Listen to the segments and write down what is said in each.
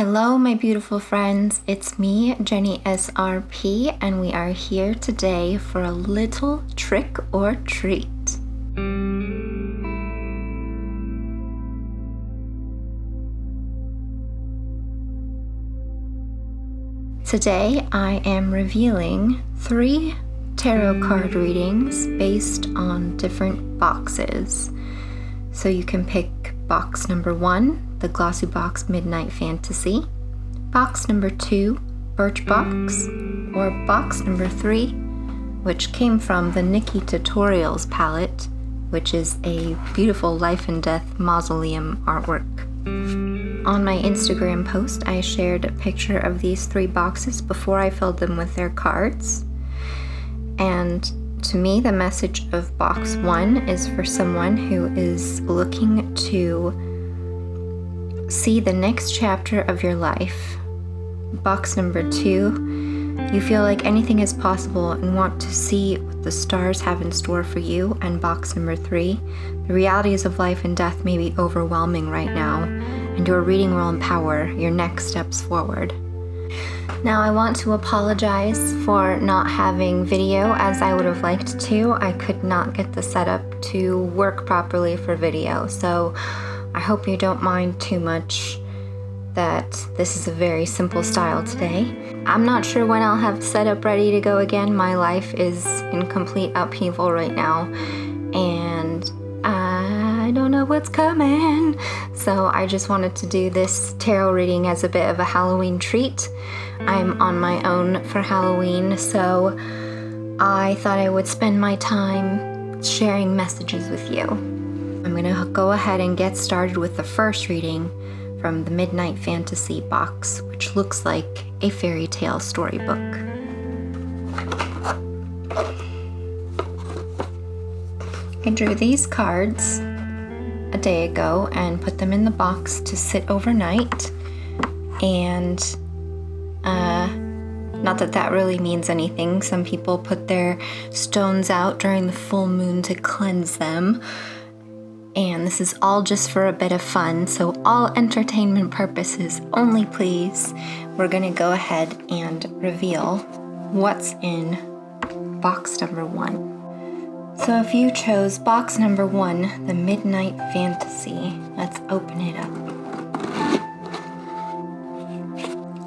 Hello, my beautiful friends. It's me, Jennysrp, and we are here today for a little trick or treat. Today, I am revealing 3 tarot card readings based on different boxes. So you can pick box number 1, the Glossybox Midnight Fantasy, box number 2, Birchbox, or box number 3, which came from the Nikki Tutorials palette, which is a beautiful life and death mausoleum artwork. On my Instagram post, I shared a picture of these 3 boxes before I filled them with their cards. And to me, the message of box 1 is for someone who is looking to see the next chapter of your life. Box number 2, you feel like anything is possible and want to see what the stars have in store for you. And box number 3, the realities of life and death may be overwhelming right now, and your reading will empower your next steps forward. Now, I want to apologize for not having video as I would have liked to. I could not get the setup to work properly for video, so I hope you don't mind too much that this is a very simple style today. I'm not sure when I'll have the setup ready to go again. My life is in complete upheaval right now, and I don't know what's coming. So I just wanted to do this tarot reading as a bit of a Halloween treat. I'm on my own for Halloween, so I thought I would spend my time sharing messages with you. I'm gonna go ahead and get started with the first reading from the Midnight Fantasy box, which looks like a fairy tale storybook. I drew these cards a day ago and put them in the box to sit overnight, and not that that really means anything. Some people put their stones out during the full moon to cleanse them, and this is all just for a bit of fun, so all entertainment purposes only, please. We're gonna go ahead and reveal what's in box number 1. So if you chose box number 1, the Midnight Fantasy, let's open it up.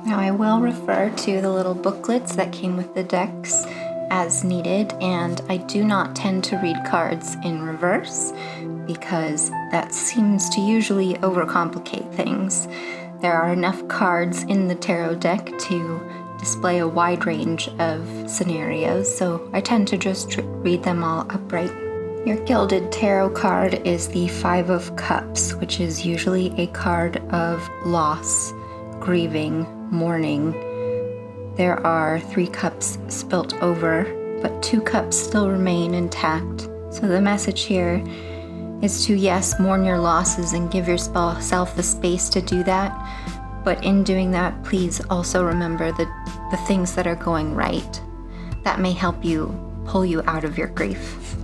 Now I will refer to the little booklets that came with the decks as needed, and I do not tend to read cards in reverse because that seems to usually overcomplicate things. There are enough cards in the tarot deck to display a wide range of scenarios, so I tend to just read them all upright. Your gilded tarot card is the 5 of Cups, which is usually a card of loss, grieving, mourning. There are 3 cups spilt over, but 2 cups still remain intact. So the message here is to, yes, mourn your losses and give yourself the space to do that. But in doing that, please also remember the things that are going right. That may help you pull you out of your grief.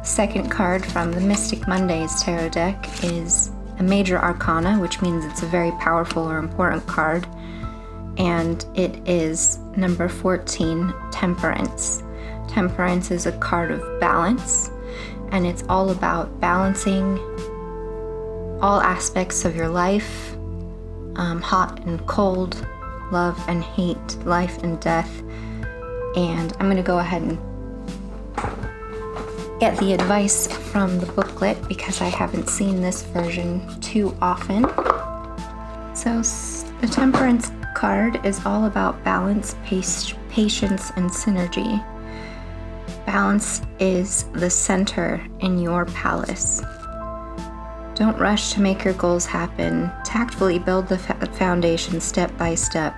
Second card from the Mystic Mondays tarot deck is a major arcana, which means it's a very powerful or important card. And it is number 14, Temperance. Temperance is a card of balance, and it's all about balancing all aspects of your life, hot and cold, love and hate, life and death. And I'm going to go ahead and get the advice from the booklet because I haven't seen this version too often. So the Temperance card is all about balance, patience, and synergy. Balance is the center in your palace. Don't rush to make your goals happen. Tactfully build the foundation step by step.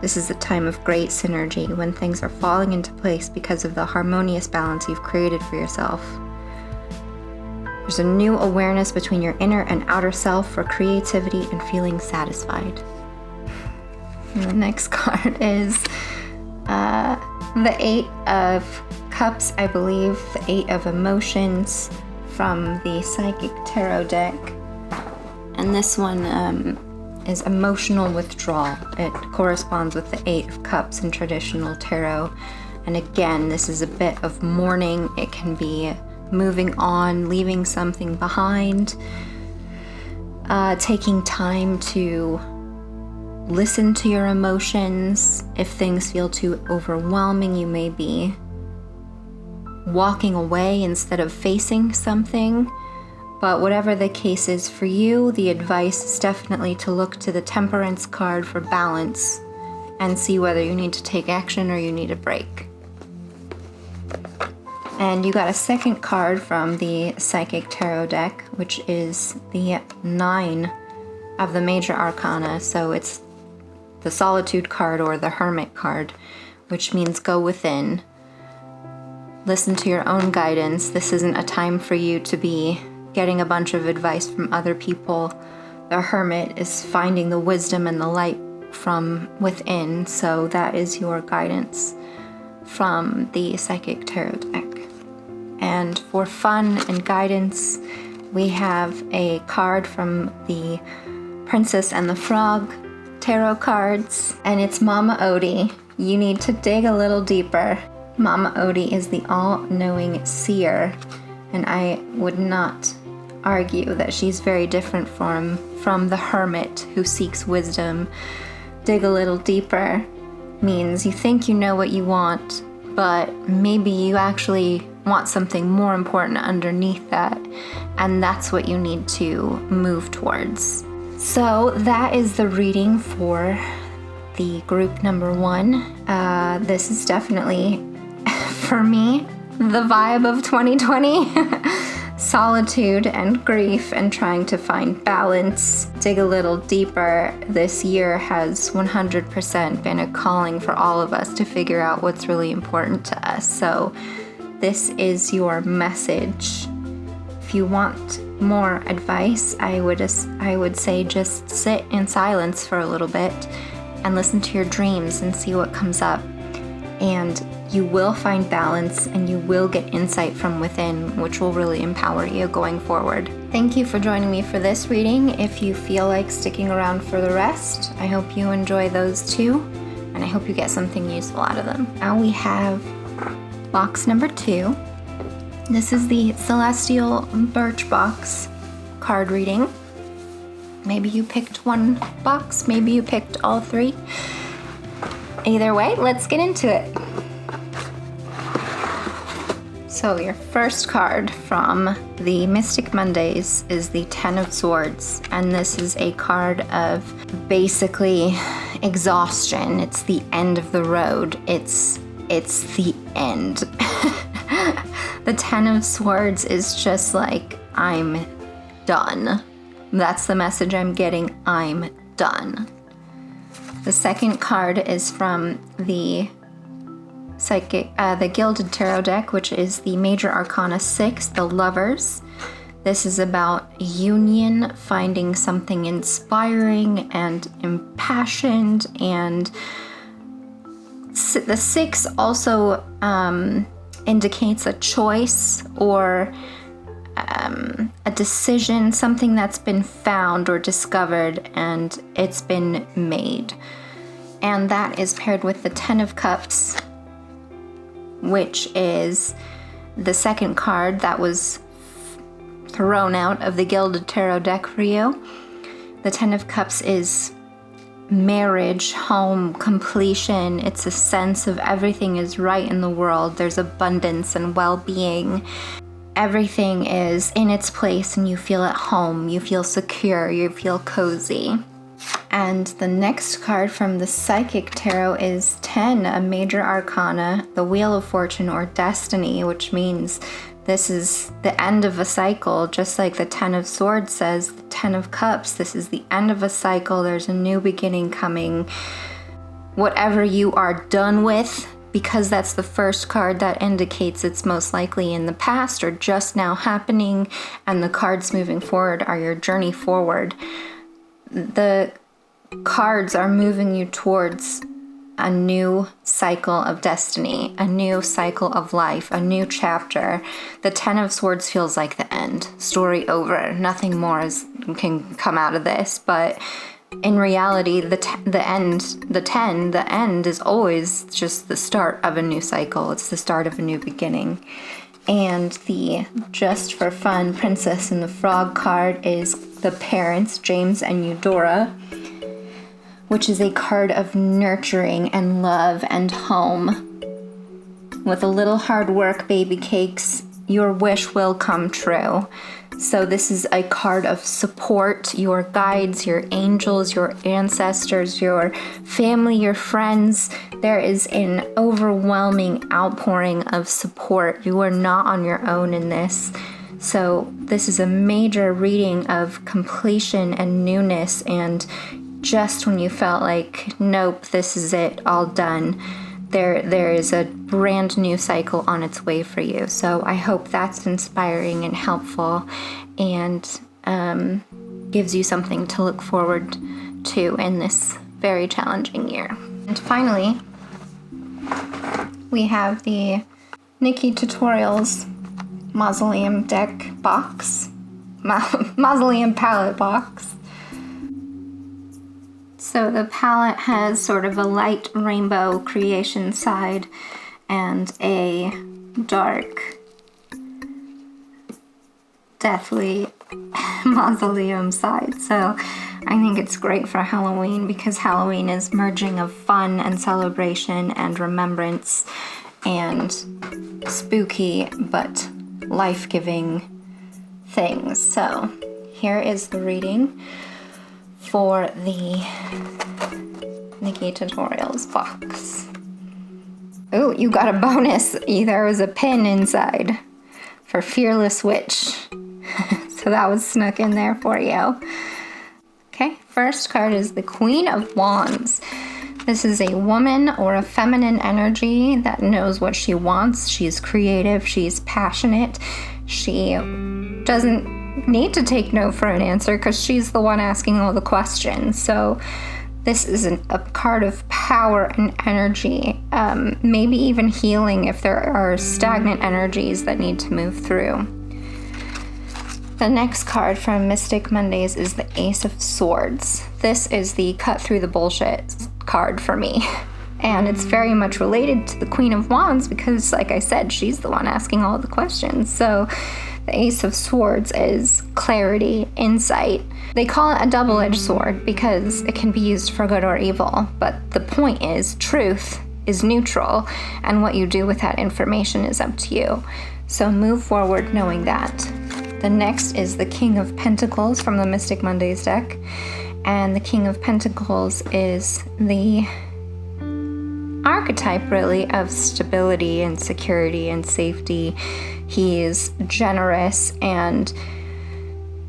This is a time of great synergy when things are falling into place because of the harmonious balance you've created for yourself. There's a new awareness between your inner and outer self for creativity and feeling satisfied. And the next card is the 8 of Cups, I believe, the 8 of Emotions from the Psychic Tarot deck. And this one is emotional withdrawal. It corresponds with the Eight of Cups in traditional tarot. And again, this is a bit of mourning. It can be moving on, leaving something behind, taking time to listen to your emotions. If things feel too overwhelming, you may be walking away instead of facing something. But whatever the case is for you, the advice is definitely to look to the Temperance card for balance and see whether you need to take action or you need a break. And you got a second card from the Psychic Tarot deck, which is the 9 of the Major Arcana. So it's the Solitude card or the Hermit card, which means go within. Listen to your own guidance. This isn't a time for you to be getting a bunch of advice from other people. The Hermit is finding the wisdom and the light from within. So that is your guidance from the Psychic Tarot deck. And for fun and guidance, we have a card from the Princess and the Frog tarot cards, and it's Mama Odie. You need to dig a little deeper. Mama Odie is the all-knowing seer, and I would not argue that she's very different from the hermit who seeks wisdom. Dig a little deeper means you think you know what you want, but maybe you actually want something more important underneath that, and that's what you need to move towards. So that is the reading for the group number 1. This is definitely, for me, the vibe of 2020. Solitude and grief and trying to find balance. Dig a little deeper. This year has 100% been a calling for all of us to figure out what's really important to us. So this is your message. If you want more advice, I would say just sit in silence for a little bit and listen to your dreams and see what comes up. And you will find balance and you will get insight from within, which will really empower you going forward. Thank you for joining me for this reading. If you feel like sticking around for the rest, I hope you enjoy those too, and I hope you get something useful out of them. Now we have box number 2. This is the Celestial Birchbox card reading. Maybe you picked one box, maybe you picked all 3. Either way, let's get into it. So your first card from the Mystic Mondays is the Ten of Swords, and this is a card of basically exhaustion. It's the end of the road. It's the end. The Ten of Swords is just like, I'm done. That's the message I'm getting. I'm done. The second card is from the Gilded Tarot deck, which is the Major Arcana 6, the Lovers. This is about union, finding something inspiring and impassioned, and the 6 also indicates a choice or a decision, something that's been found or discovered and it's been made. And that is paired with the Ten of Cups, which is the second card that was thrown out of the Gilded Tarot deck for you. The Ten of Cups is marriage, home, completion. It's a sense of everything is right in the world. There's abundance and well-being. Everything is in its place and you feel at home. You feel secure. You feel cozy. And the next card from the Psychic Tarot is 10, a Major Arcana, the Wheel of Fortune or Destiny, which means this is the end of a cycle, just like the Ten of Swords says, the Ten of Cups. This is the end of a cycle. There's a new beginning coming. Whatever you are done with, because that's the first card that indicates it's most likely in the past or just now happening, and the cards moving forward are your journey forward. The cards are moving you towards a new cycle of destiny, a new cycle of life, a new chapter. The Ten of Swords feels like the end. Story over. Nothing more can come out of this, but in reality, the end is always just the start of a new cycle. It's the start of a new beginning. And the Just for Fun Princess and the Frog card is the parents, James and Eudora, which is a card of nurturing and love and home. With a little hard work, baby cakes, your wish will come true. So this is a card of support, your guides, your angels, your ancestors, your family, your friends. There is an overwhelming outpouring of support. You are not on your own in this. So this is a major reading of completion and newness, and just when you felt like, nope, this is it, all done, there is a brand new cycle on its way for you. So I hope that's inspiring and helpful and gives you something to look forward to in this very challenging year. And finally, we have the Nikki Tutorials Mausoleum deck box, Mausoleum palette box. So the palette has sort of a light rainbow creation side and a dark, deathly mausoleum side. So I think it's great for Halloween because Halloween is merging of fun and celebration and remembrance and spooky but life-giving things. So here is the reading for the Nikki Tutorials box. Oh, you got a bonus. There was a pin inside for Fearless Witch. So that was snuck in there for you. Okay, first card is the Queen of Wands. This is a woman or a feminine energy that knows what she wants. She's creative, she's passionate. She doesn't need to take no for an answer because she's the one asking all the questions. So this is a card of power and energy, maybe even healing if there are stagnant energies that need to move through. The next card from Mystic Mondays is the Ace of Swords. This is the cut through the bullshit card for me. And it's very much related to the Queen of Wands because, like I said, she's the one asking all the questions. So the Ace of Swords is clarity, insight. They call it a double-edged sword because it can be used for good or evil. But the point is, truth is neutral, and what you do with that information is up to you. So move forward knowing that. The next is the King of Pentacles from the Mystic Mondays deck. And the King of Pentacles is the archetype, really, of stability and security and safety. He is generous and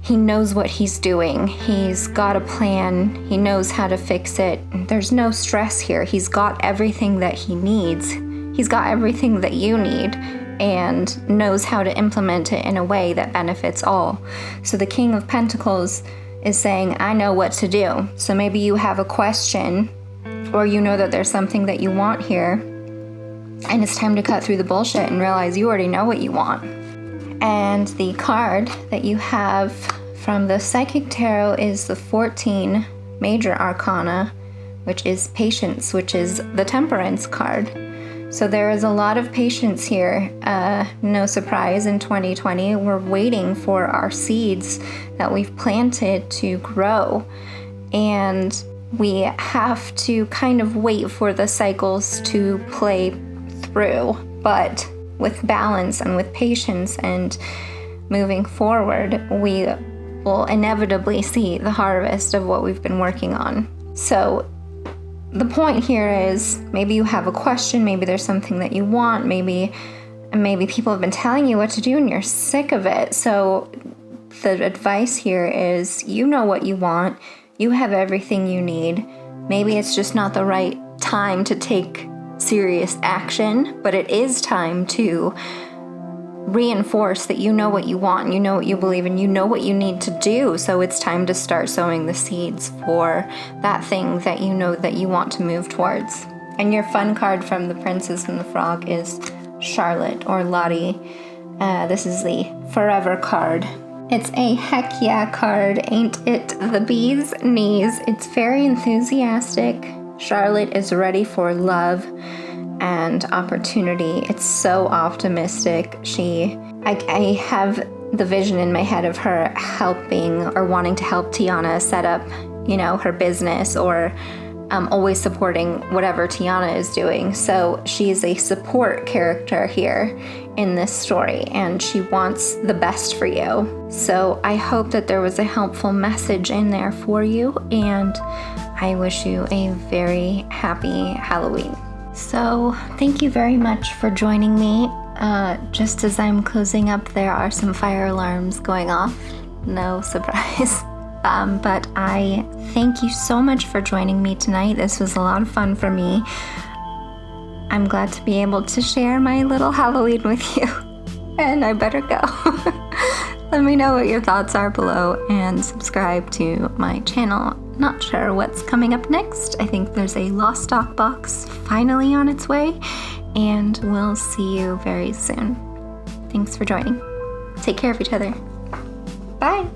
he knows what he's doing. He's got a plan. He knows how to fix it. There's no stress here. He's got everything that he needs. He's got everything that you need and knows how to implement it in a way that benefits all. So the King of Pentacles is saying, I know what to do. So maybe you have a question or you know that there's something that you want here and it's time to cut through the bullshit and realize you already know what you want. And the card that you have from the Psychic Tarot is the 14 Major Arcana, which is Patience, which is the Temperance card. So there is a lot of patience here. No surprise, in 2020, we're waiting for our seeds that we've planted to grow. And we have to kind of wait for the cycles to play through. But with balance and with patience and moving forward, we will inevitably see the harvest of what we've been working on. So the point here is maybe you have a question, maybe there's something that you want, maybe people have been telling you what to do and you're sick of it. So the advice here is you know what you want, you have everything you need. Maybe it's just not the right time to take serious action, but it is time to reinforce that you know what you want, you know what you believe in, you know what you need to do. So it's time to start sowing the seeds for that thing that you know that you want to move towards. And your fun card from the Princess and the Frog is Charlotte or Lottie. This is the Forever card. It's a heck yeah card, ain't it? The bee's knees. It's very enthusiastic. Charlotte is ready for love and opportunity. It's so optimistic. I have the vision in my head of her helping or wanting to help Tiana set up, her business, or always supporting whatever Tiana is doing. So she is a support character here in this story, and she wants the best for you. So I hope that there was a helpful message in there for you, and I wish you a very happy Halloween. So thank you very much for joining me. Just as I'm closing up, there are some fire alarms going off. No surprise. But I thank you so much for joining me tonight. This was a lot of fun for me. I'm glad to be able to share my little Halloween with you. And I better go. Let me know what your thoughts are below and subscribe to my channel. Not sure what's coming up next. I think there's a Lost Stock box finally on its way, and we'll see you very soon. Thanks for joining. Take care of each other. Bye.